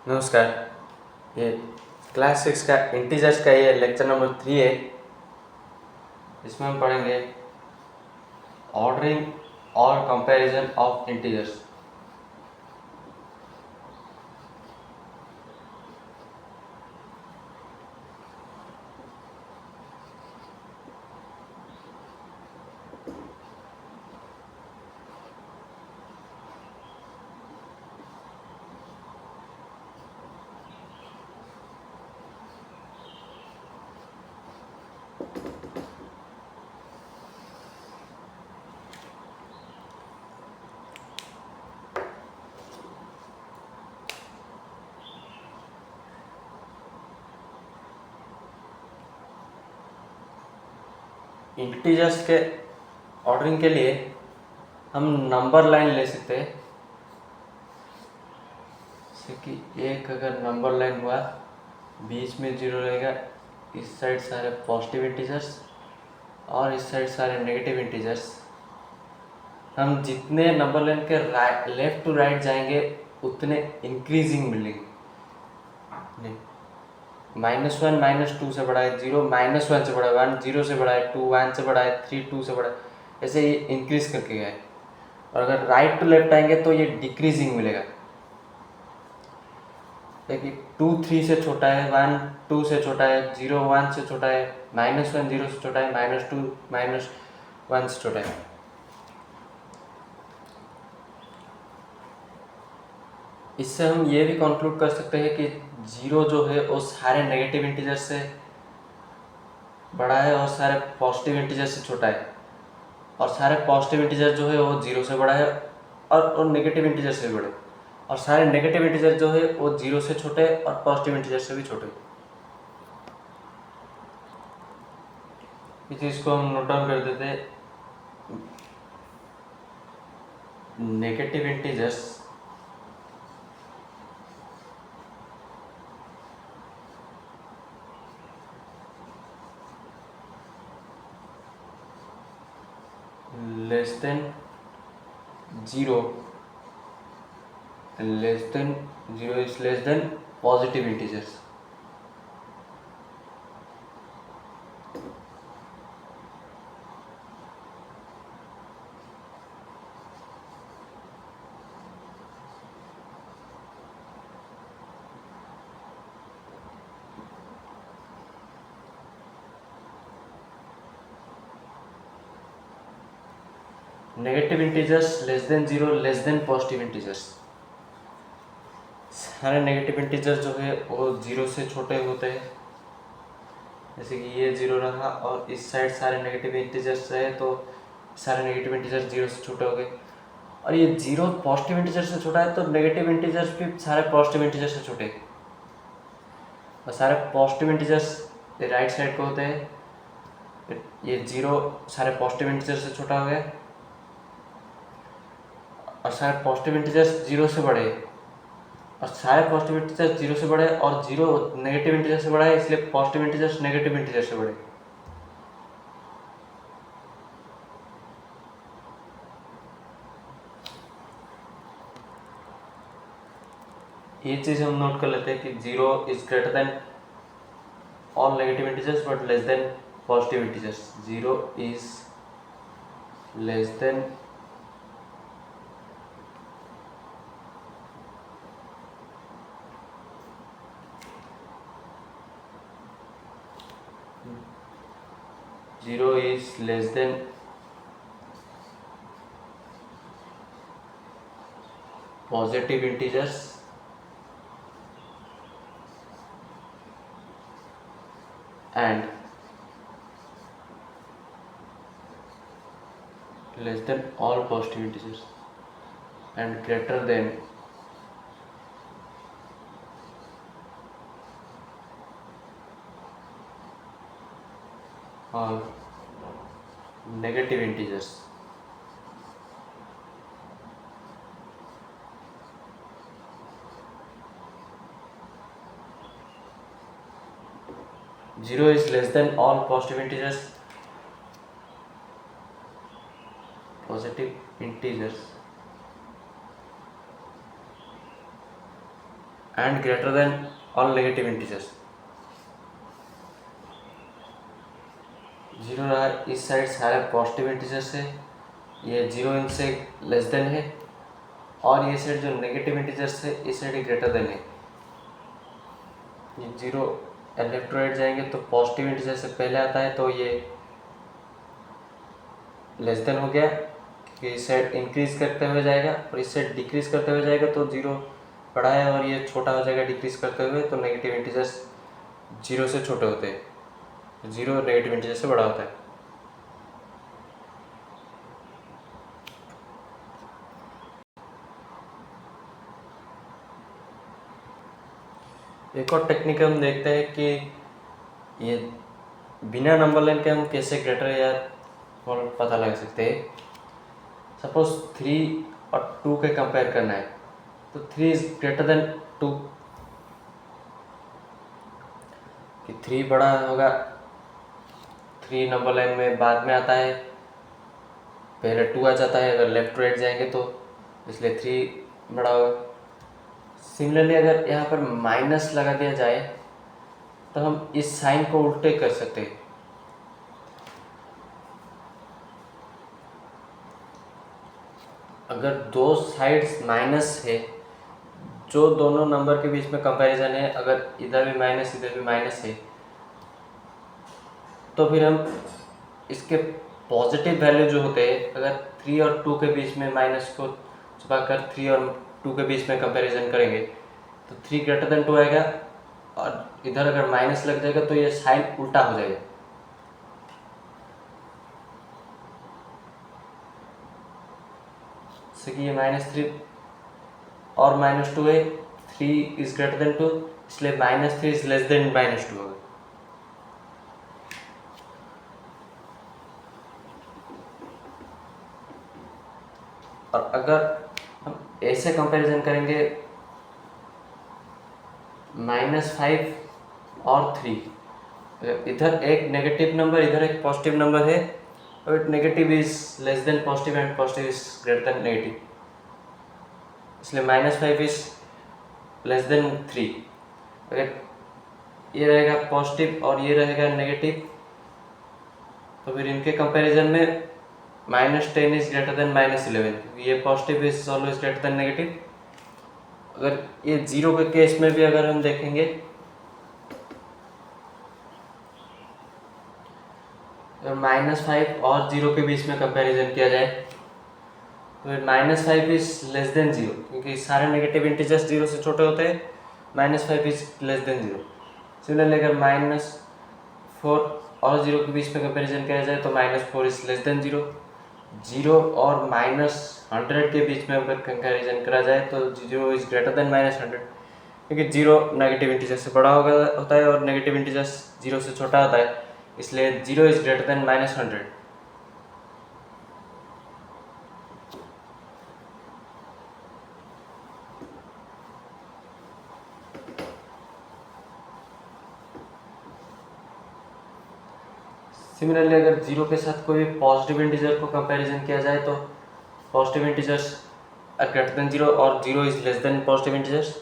नमस्कार। ये क्लास 6 का इंटीजर्स का ये लेक्चर नंबर 3 है। इसमें हम पढ़ेंगे ऑर्डरिंग और कंपैरिजन ऑफ इंटीजर्स। इंटीजर्स के ऑर्डरिंग के लिए हम नंबर लाइन ले सकते हैं। जैसे कि एक अगर नंबर लाइन हुआ, बीच में 0 रहेगा, इस साइड सारे पॉजिटिव इंटीजर्स और इस साइड सारे नेगेटिव इंटीजर्स। हम जितने नंबर लाइन के लेफ्ट टू राइट जाएंगे उतने इंक्रीजिंग मिलेंगे। -1 -2 से बड़ा है, 0 -1 से बड़ा है, 1 0 से बड़ा है, 2 1 से बड़ा है, 3 2 से बड़ा है, ऐसे ये इंक्रीज करके गया है। और अगर राइट टू लेफ्ट आएंगे तो ये डिक्रीजिंग मिलेगा। देखिए 2 3 से छोटा है, 1 2 से छोटा है, 0 1 से छोटा है, -1 0 से छोटा है, -2 -1 से छोटा है। इससे हम ये भी कंक्लूड कर सकते हैं कि 0 जो है वो सारे नेगेटिव इंटीजर से बड़ा है और सारे पॉजिटिव इंटीजर से छोटा है, और सारे पॉजिटिव इंटीजर जो है वो 0 से बड़ा है और नेगेटिव इंटीजर से भी बड़े, और सारे नेगेटिव इंटीजर जो है वो 0 से छोटे और पॉजिटिव इंटीजर से भी छोटे। इस चीज़ को हम नोट डाउन कर देते हैं। Negative integers less than 0 less than 0 is less than positive integers. Negative integers less than 0 less than positive integers. सारे नेगेटिव इंटीजर जो है वो 0 से छोटे होते हैं। जैसे कि ये 0 रहा और इस साइड सारे नेगेटिव इंटीजर्स है तो सारे नेगेटिव इंटीजर 0 से छोटे हो गए। और ये 0 पॉजिटिव इंटीजर से छोटा है तो नेगेटिव इंटीजर्स भी सारे पॉजिटिव इंटीजर से छोटे, और सारे पॉजिटिव इंटीजर्स राइट साइड को होते हैं। ये 0 सारे पॉजिटिव इंटीजर से छोटा हो गया, और सारे पॉजिटिव इंटीजर्स 0 से बड़े, और सारे पॉजिटिव इंटीजर्स 0 से बड़े और 0 नेगेटिव इंटीजर से बड़ा है, इसलिए पॉजिटिव इंटीजर्स नेगेटिव इंटीजर से बड़े। ये चीज़ हम नोट कर लेते हैं कि 0 is greater than all negative integers but less than positive integers. 0 is less then positive integers and less than all positive integers and greater than all negative integers. Zero is less than all positive integers. And greater than all negative integers. 0 रहा, इस side सारे positive integers है, ये 0 इनसे less than है, और ये side जो नेगेटिव इंटीजर्स है इस साइड ग्रेटर देन है। ये 0 लेफ्ट टू राइट जाएंगे तो पॉजिटिव इंटीजर से पहले आता है, तो ये लेस देन हो गया कि इस साइड इंक्रीज करते हुए जाएगा और इस साइड डिक्रीज करते हुए जाएगा, तो 0 बड़ा है और ये छोटा हो जाएगा डिक्रीज करते हुए, तो नेगेटिव इंटीजर्स 0 से छोटे होते हैं, 0 नेगेटिव इंटीजर से बड़ा होता है। एक और टेक्निक हम देखते हैं कि ये बिना नंबर लाइन के हम कैसे ग्रेटर या स्मॉल पता लगा सकते हैं। सपोज 3 और 2 के कंपेयर करना है, तो 3 इज ग्रेटर देन 2, कि 3 बड़ा होगा। 3 नंबर लाइन में बाद में आता है, पहले 2 आ जाता है, अगर लेफ्ट टू राइट जाएंगे तो इसलिए 3 बड़ा होगा। सिमिलरली अगर यहाँ पर माइनस लगा दिया जाए तो हम इस साइन को उल्टे कर सकते हैं। अगर दो साइड्स माइनस है, जो दोनों नंबर के बीच में कंपैरिजन है, अगर इधर भी माइनस इधर भी माइनस है, तो फिर हम इसके पॉजिटिव वैल्यू जो होते हैं, अगर 3 और 2 के बीच में माइनस को छुपाकर 3 और 2 के बीच में कंपैरिजन करेंगे तो 3 ग्रेटर देन 2 आएगा, और इधर अगर माइनस लग जाएगा तो ये साइन उल्टा हो जाएगा। जैसे कि ये -3 और -2 है, 3 इज ग्रेटर देन 2, इसलिए -3 इज लेस देन -2 होगा। और अगर हम ऐसे कंपैरिजन करेंगे -5 और 3, इधर एक नेगेटिव नंबर इधर एक पॉजिटिव नंबर है, और negative is less than positive and positive is greater than negative, इसलिए -5 इज लेस देन 3। अगर ये रहेगा पॉजिटिव और ये रहेगा नेगेटिव, तो फिर इनके कंपैरिजन में -10 इज ग्रेटर देन -11, ये positive is always greater than negative. अगर ये 0 के केस में भी अगर हम देखेंगे, -5 और 0 के बीच में कंपैरिजन किया जाए तो -5 इज लेस देन 0, क्योंकि सारे नेगेटिव इंटीजर्स 0 से छोटे होते हैं, -5 इज लेस देन 0। सिमिलरली अगर -4 और 0 के बीच में कंपैरिजन किया जाए तो -4 इज लेस देन 0। 0 और -100 के बीच में अगर कंपैरिजन करा जाए तो 0 इज ग्रेटर देन -100, क्योंकि 0 नेगेटिव इंटीजर से बड़ा होता है और नेगेटिव इंटीजर्स 0 से छोटा होता है, इसलिए 0 इज ग्रेटर देन -100। सिमिलरली अगर 0 के साथ कोई भी पॉजिटिव इंटीजर को कंपैरिजन किया जाए तो positive integers are greater than 0 और 0 is less than positive integers.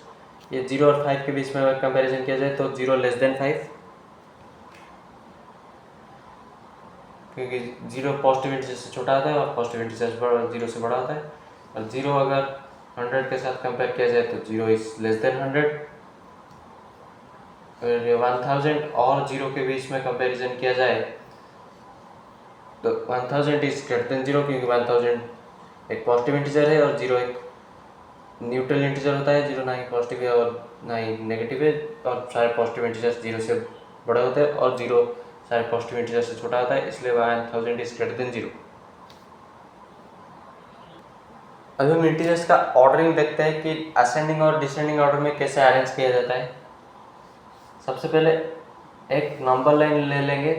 ये 0 और 5 के बीच में अगर कंपैरिजन किया जाए तो 0 लेस देन 5, क्योंकि 0 पॉजिटिव इंटीजर से छोटा होता है और पॉजिटिव इंटीजर 0 से बड़ा होता है। और 0 अगर 100 के साथ कंपेयर किया जाए तो 0 इज लेस देन 100। अगर 1000 और 0 के बीच में कंपैरिजन किया जाए तो 1000 इज ग्रेटर देन 0, क्योंकि 1000 एक पॉजिटिव इंटीजर है और 0 एक न्यूट्रल इंटीजर होता है। 0 ना ही पॉजिटिव है और ना ही नेगेटिव है, और सारे पॉजिटिव इंटीजर्स 0 से बड़े होते हैं और 0 सारे पॉजिटिव इंटीजर से छोटा होता है, इसलिए 1000 इज ग्रेटर देन 0। अभी हम इंटीजर्स का ऑर्डरिंग देखते हैं कि असेंडिंग और डिसेंडिंग ऑर्डर में कैसे अरेंज किया जाता है। सबसे पहले एक नंबर लाइन ले लेंगे,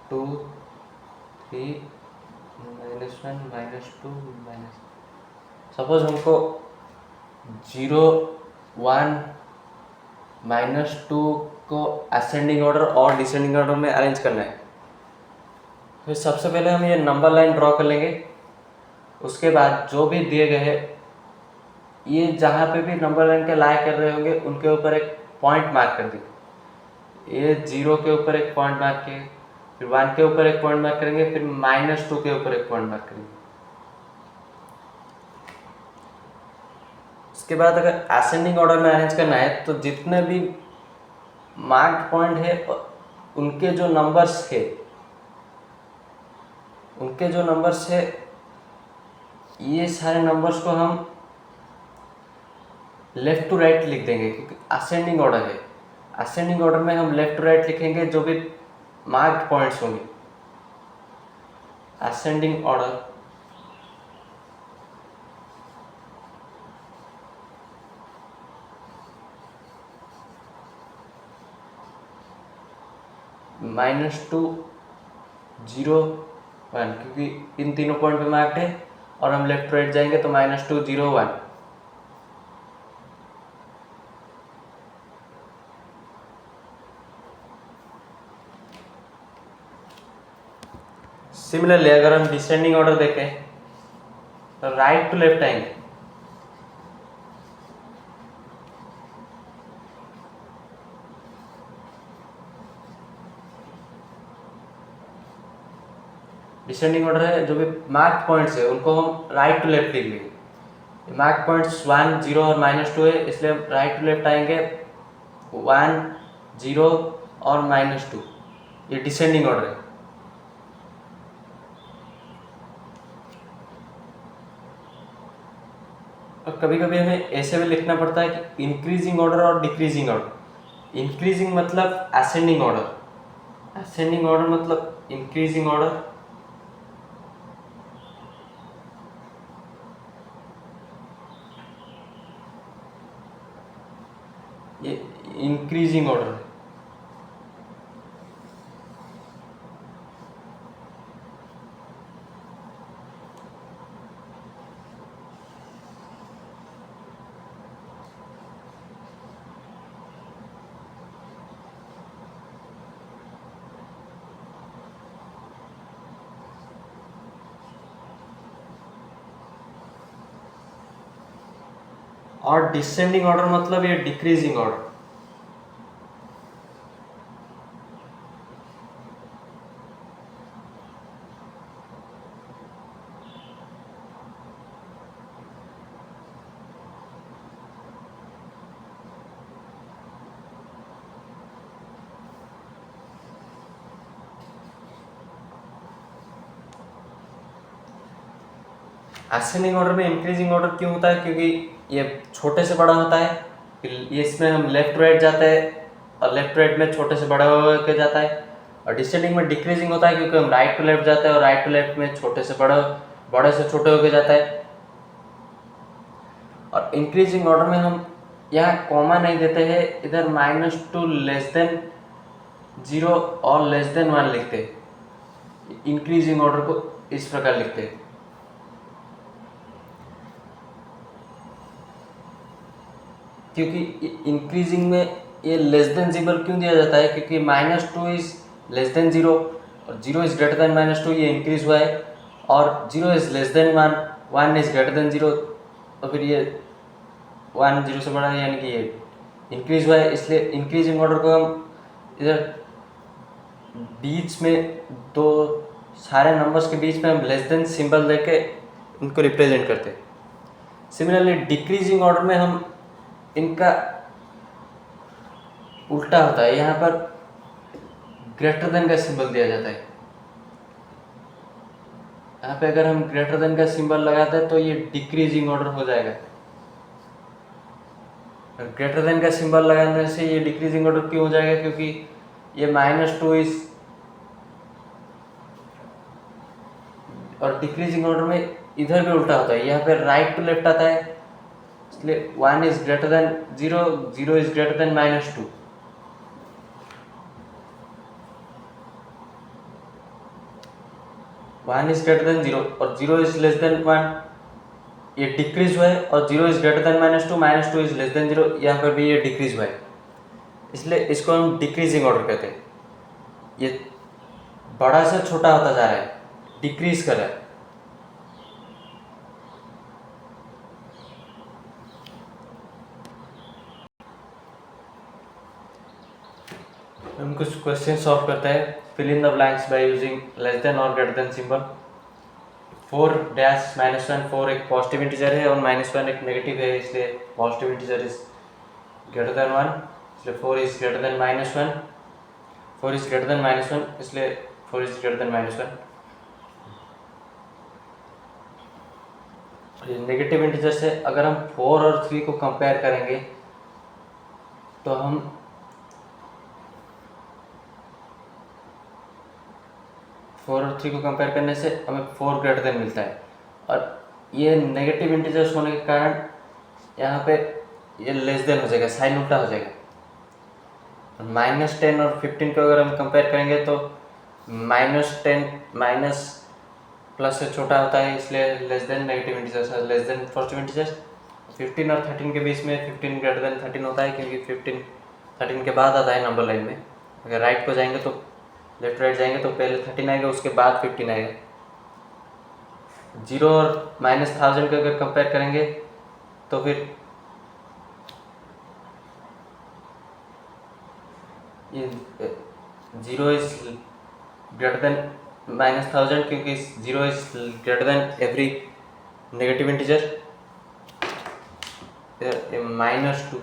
2 3 -1 -2 सपोज हमको 0 1 -2 को असेंडिंग ऑर्डर और डिसेंडिंग ऑर्डर में अरेंज करना है। फिर सबसे पहले हम ये नंबर लाइन ड्रॉ कर लेंगे, उसके बाद जो भी दिए गए हैं ये जहाँ पे भी नंबर लाइन के लाई कर रहे होंगे उनके ऊपर एक पॉइंट मार्क कर देंगे। ये 0 के ऊपर एक पॉइंट मार्क किए, फिर 1 के ऊपर एक पॉइंट मार्क करेंगे, फिर -2 के ऊपर एक पॉइंट मार्क करेंगे। उसके बाद अगर असेंडिंग ऑर्डर में अरेंज करना है तो जितने भी मार्क्ड पॉइंट है उनके जो नंबर्स है ये सारे नंबर्स को हम लेफ्ट टू राइट लिख देंगे, क्योंकि असेंडिंग ऑर्डर है। असेंडिंग ऑर्डर में हम लेफ्ट टू राइट लिखेंगे जो भी मार्क्ड पॉइंट्स होंगे। असेंडिंग ऑर्डर -2 0 1, क्योंकि इन तीनों पॉइंट पे मार्क्ड है और हम लेफ्ट टू राइट जाएंगे तो -2 0 1। सिमिलरली अगर हम डिसेंडिंग ऑर्डर देखें तो राइट टू लेफ्ट आएंगे। डिसेंडिंग ऑर्डर है, जो भी मार्क पॉइंट्स है उनको हम राइट टू लेफ्ट लिख लेंगे। मार्क पॉइंट्स 1 0 और -2 है, इसलिए हम राइट टू लेफ्ट आएंगे 1 0 और -2। ये डिसेंडिंग ऑर्डर है। और कभी कभी हमें ऐसे भी लिखना पड़ता है कि इंक्रीजिंग ऑर्डर और डिक्रीजिंग ऑर्डर। इंक्रीजिंग मतलब असेंडिंग ऑर्डर, असेंडिंग ऑर्डर मतलब इंक्रीजिंग ऑर्डर। ये इंक्रीजिंग ऑर्डर है। और डिसेंडिंग ऑर्डर मतलब ये डिक्रीजिंग ऑर्डर। असेंडिंग ऑर्डर में इंक्रीजिंग ऑर्डर क्यों होता है? क्योंकि ये छोटे से बड़ा होता है, फिर ये इसमें हम लेफ्ट राइट जाते हैं और लेफ्ट राइट में छोटे से बड़ा होकर जाता है। और डिसेंडिंग में डिक्रीजिंग होता है क्योंकि हम राइट टू लेफ्ट जाते हैं और राइट टू लेफ्ट में छोटे से बड़े से छोटे होकर जाता है। और इंक्रीजिंग ऑर्डर में हम यहाँ कॉमा नहीं देते हैं, इधर -2 लेस देन 0 और लेस देन 1 लिखते हैं। इंक्रीजिंग ऑर्डर को इस प्रकार लिखते हैं। क्योंकि इंक्रीजिंग में ये लेस देन 0 क्यों दिया जाता है? क्योंकि -2 इज लेस देन 0 और 0 इज ग्रेटर देन -2, ये इंक्रीज हुआ है। और 0 is less then 1, 1 is greater than 0, तो फिर ये 1 0 से बड़ा है, यानी कि ये इंक्रीज हुआ है। इसलिए इंक्रीजिंग ऑर्डर को हम इधर बीच में दो सारे नंबर्स के बीच में हम लेस देन सिंबल देके उनको रिप्रेजेंट करते हैं। सिमिलरली डिक्रीजिंग ऑर्डर में हम इनका उल्टा होता है, यहाँ पर ग्रेटर देन का सिंबल दिया जाता है। यहाँ पे अगर हम ग्रेटर देन का सिंबल लगाते हैं तो ये डिक्रीजिंग ऑर्डर हो जाएगा। ग्रेटर देन का सिंबल लगाने से ये डिक्रीजिंग ऑर्डर क्यों हो जाएगा? क्योंकि ये -2 इज, और डिक्रीजिंग ऑर्डर में इधर भी उल्टा होता है, यहाँ पे राइट टू लेफ्ट आता है, इसलिए 1 is greater than 0, 0 is greater than -2। One is greater than 0 और 0 इज लेस देन 1, ये डिक्रीज हुआ है। और 0 is greater than -2 is less then 0, यहाँ पर भी ये डिक्रीज हुआ है, इसलिए इसको हम डिक्रीजिंग ऑर्डर कहते हैं। ये बड़ा से छोटा होता जा रहा है, डिक्रीज कर रहा है। हम कुछ क्वेश्चन सॉल्व करते हैं। Fill in the blanks by using less than और ग्रेटर देन सिंबल। 4 डैश -1 4 एक पॉजिटिव इंटीजर है और -1 एक नेगेटिव है, इसलिए positive integer is greater than 1, इसलिए 4 is greater than -1। 4 is greater than -1, इसलिए 4 is greater than -1। Negative integer से अगर हम 4 और 3 को कंपेयर करेंगे तो हम 4 और 3 को कंपेयर करने से हमें 4 ग्रेटर देन मिलता है। और ये नेगेटिव इंटीजर्स होने के कारण यहाँ पे ये लेस देन हो जाएगा, साइन उल्टा हो जाएगा। -10 और 15 को अगर हम कंपेयर करेंगे तो -10 माइनस प्लस से छोटा होता है, इसलिए less than negative integers, less than positive integers. 15 और 13 के बीच में 15 ग्रेटर देन 13 होता है, क्योंकि 15 13 के बाद आता है नंबर लाइन में। अगर राइट को जाएंगे तो लेफ्ट राइट जाएंगे तो पहले 13 आएगा, उसके बाद 15 आएगा। 0 और -1000 को अगर कंपेयर करेंगे तो फिर ये 0 इज ग्रेटर देन -1000, क्योंकि 0 is greater than every negative integer. -2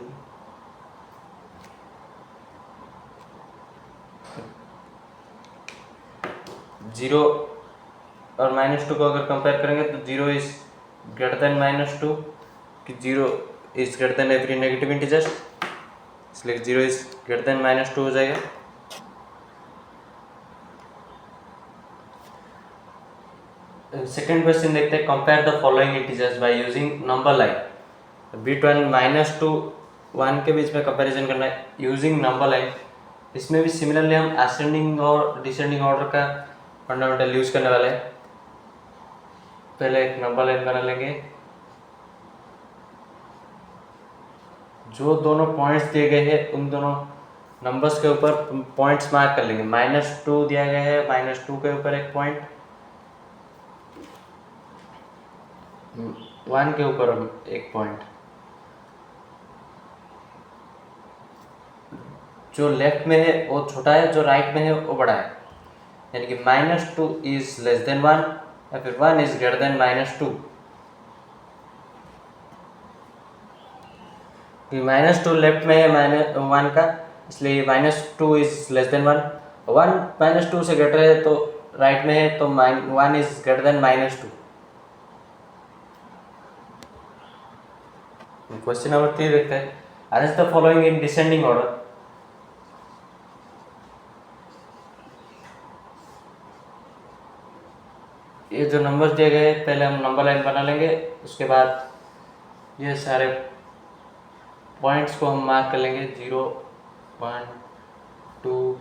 0 और -2 को अगर कंपेयर करेंगे तो 0 इज ग्रेटर देन -2, कि 0 is greater than every negative integer, इसलिए 0 इज ग्रेटर देन -2 हो जाएगा। सेकेंड क्वेश्चन देखते हैं। Compare the following integers by using number line. Between -2 1 के बीच में कंपैरिजन करना है यूजिंग नंबर लाइन। इसमें भी सिमिलरली हम असेंडिंग और डिसेंडिंग ऑर्डर का फंडामेंटल यूज करने वाले हैं। पहले एक नंबर लाइन बना लेंगे। जो दोनों पॉइंट्स दिए गए हैं उन दोनों नंबर्स के ऊपर पॉइंट्स मार्क कर लेंगे। -2 दिया गया है, -2 के ऊपर एक पॉइंट, 1 के ऊपर एक पॉइंट। जो लेफ्ट में है वो छोटा है, जो राइट में है वो बड़ा है, यानी कि -2 इज लेस देन 1 या फिर 1 इज ग्रेटर देन -2। -2 लेफ्ट में है -1 का, इसलिए -2 इज लेस देन 1। 1 -2 से ग्रेटर है तो राइट में है, तो 1 is greater than -2। Question number 3 देखते हैं। Arrange the following in descending order. ये जो नंबर्स दिए गए पहले हम नंबर लाइन बना लेंगे, उसके बाद ये सारे पॉइंट्स को हम मार्क कर लेंगे। 0 1 2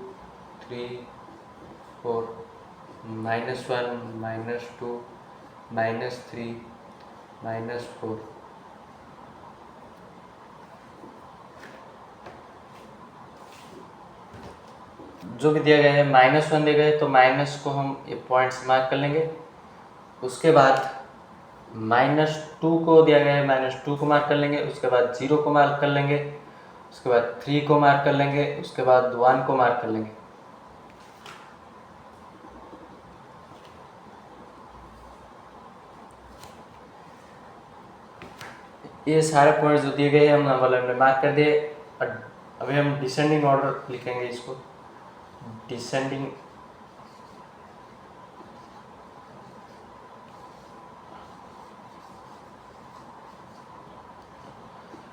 3 4 -1 -2 -3 -4। जो भी दिया गया है -1 दिया गया है तो माइनस को हम ये पॉइंट्स मार्क कर लेंगे। उसके बाद -2 को दिया गया है, -2 को मार्क कर लेंगे। उसके बाद 0 को मार्क कर लेंगे, उसके बाद 3 को मार्क कर लेंगे, उसके बाद 1 को मार्क कर लेंगे। ये सारे पॉइंट्स जो दिए गए हैं हम नंबर लाइन में मार्क कर दिए। अभी हम डिसेंडिंग ऑर्डर लिखेंगे इसको। डिसेंडिंग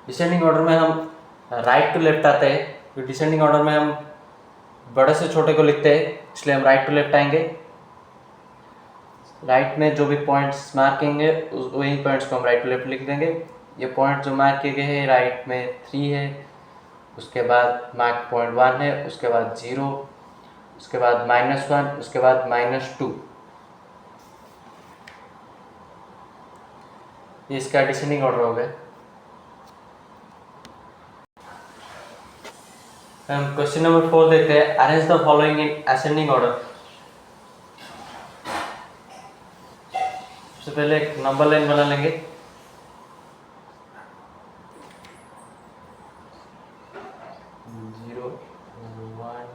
डिसेंडिंग ऑर्डर में हम राइट टू लेफ्ट आते हैं, क्योंकि डिसेंडिंग ऑर्डर में हम बड़े से छोटे को लिखते हैं, इसलिए हम राइट टू लेफ्ट आएंगे। राइट में जो भी पॉइंट्स मार्क करेंगे वही पॉइंट्स को हम राइट टू लेफ्ट लिख देंगे। ये पॉइंट जो मार्क किए गए हैं राइट में 3 है, उसके बाद मार्क पॉइंट 1 है, उसके बाद 0, उसके बाद -1, उसके बाद -2। ये इसका डिसेंडिंग ऑर्डर हो गया। हम क्वेश्चन नंबर 4 देखते हैं। Arrange the following in ascending order. सबसे पहले एक नंबर लाइन बना लेंगे। 0 1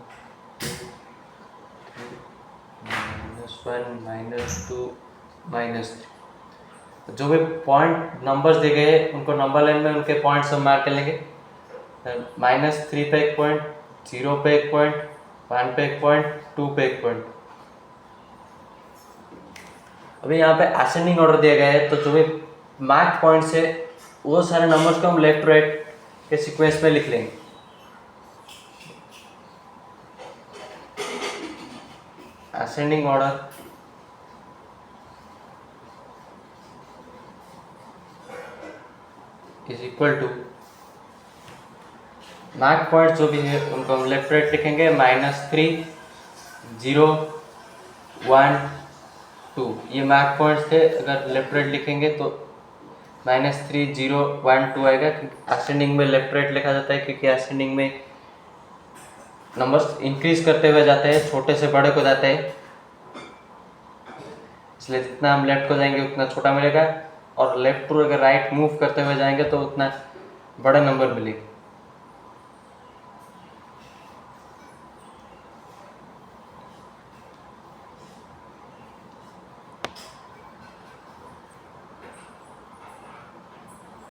-3। जो भी पॉइंट नंबर्स दिए गए हैं उनको नंबर लाइन में उनके पॉइंट सब मार्क कर लेंगे। -3 पे एक पॉइंट, 0 पे एक पॉइंट, 1 पे एक पॉइंट, 2 पे एक पॉइंट। अभी यहाँ पे असेंडिंग ऑर्डर दिया गया है, तो जो भी मार्क पॉइंट्स है वो सारे नंबर्स को हम लेफ्ट राइट के सीक्वेंस में लिख लेंगे। Ascending order is equal to mark point जो भी है उनको हम लेफ्ट राइट लिखेंगे। -3, 0, 1, 2 ये मार्क पॉइंट्स थे। अगर लेफ्ट राइट लिखेंगे तो -3, 0, 1, 2 आएगा। असेंडिंग में लेफ्ट राइट लिखा जाता है क्योंकि असेंडिंग में नंबर्स इंक्रीज करते हुए जाते हैं, छोटे से बड़े को जाते हैं, इसलिए जितना हम लेफ्ट को जाएंगे उतना छोटा मिलेगा, और लेफ्ट टू अगर राइट मूव करते हुए जाएंगे तो उतना बड़े नंबर मिलेंगे।